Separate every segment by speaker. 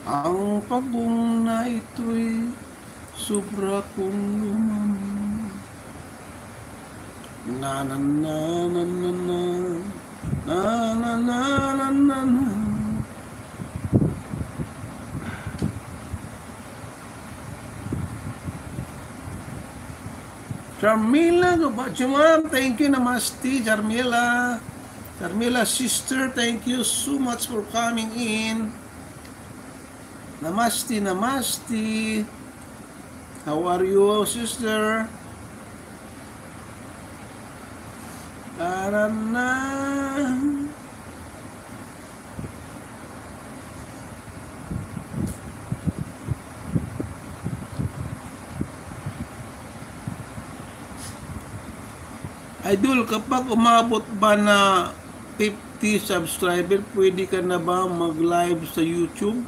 Speaker 1: Ang pagong na ito'y sobra kong lumamig. Na na na na na na na na na na na na. Charmila, ma'am, thank you, namaste, Charmila. Charmila, sister, thank you so much for coming in. Namaste, namaste. How are you, sister? Na. Idol, kapag umabot ba na 50 subscriber, pwede ka na ba mag-live sa YouTube?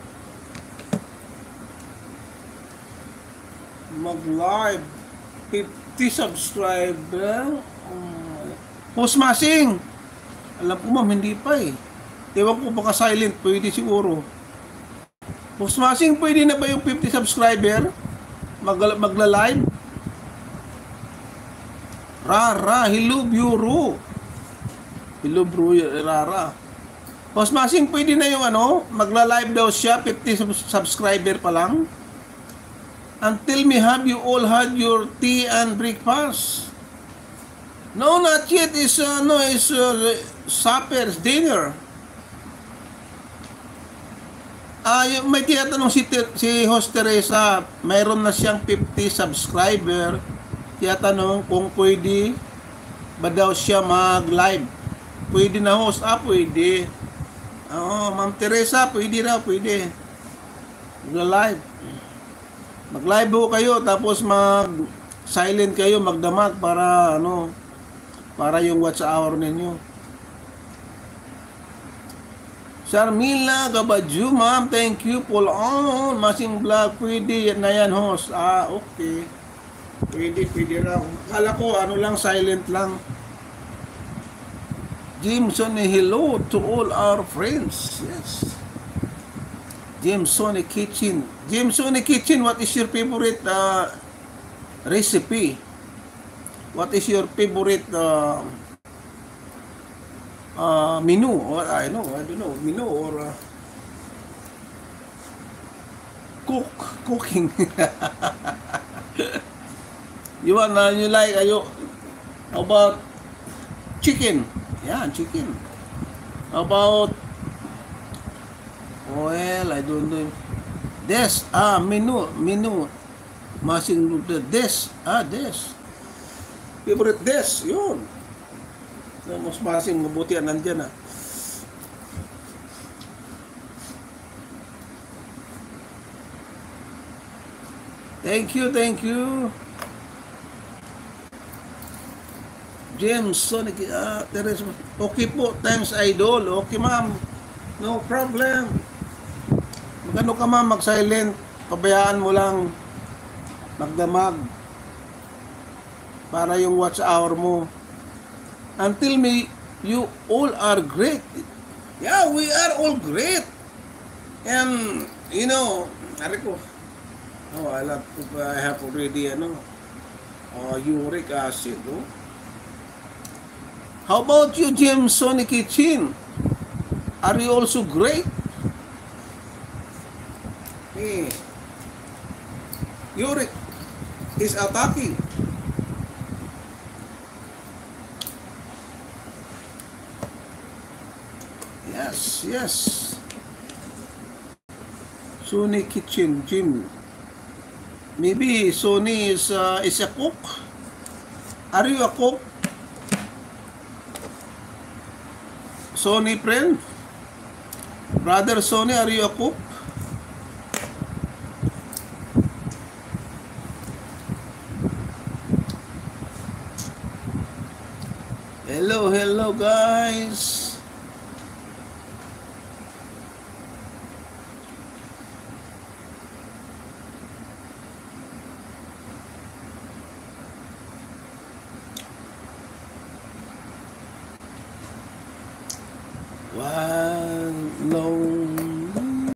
Speaker 1: Mag-live 50 subscriber? Postmasing! Alam ko ma'am, hindi pa eh. Ewan ko baka silent, pwede siguro. Postmasing, pwede na ba yung 50 subscriber? Magla-live? Rara, hello Bureau. Hello bro, Rara. Postmasing, pwede na yung magla-live daw siya, 50 subscriber pa lang. Until me, have you all had your tea and breakfast? No, not yet. It's supper, dinner. May tinatanong si Host Teresa, mayroon na siyang 50 subscriber. Tinatanong kung pwede ba daw siya mag-live. Pwede na host? Pwede. Ma'am Teresa, pwede raw, pwede. Mag-live. Mag-live ho kayo, tapos mag-silent kayo, magdamag para para yung watch hour ninyo. Sharmila Gabadju, ma'am, thank you. Pull on, Masing Vlog, pwede na yan host. Okay. Pwede raw. Kala ko, lang, silent lang. Jimson, hello to all our friends. Yes. Jimson Kitchen. Jimson Kitchen, what is your favorite recipe? What is your favorite menu? Or I don't know, menu or cooking. You like about chicken? Yeah, chicken. About I don't know. Des, menu. Masing des. Des. Favorite des, yun. Mas masing mabuti nandyan Thank you. James, Sonic, Teresa. Okay po, thanks idol. Okay ma'am, no problem. Magano ka ma'am, mag-silent. Pabayaan mo lang magdamag para yung watch hour mo. Until me, you all are great. Yeah, we are all great. And, I have already, uric acid, How about you, James Sonic Kitchen? Are you also great? Uric is attacking. Yes. Sony Kitchen, Jim. Maybe Sony is a cook. Are you a cook? Sony friend? Brother Sony, are you a cook? Hello guys.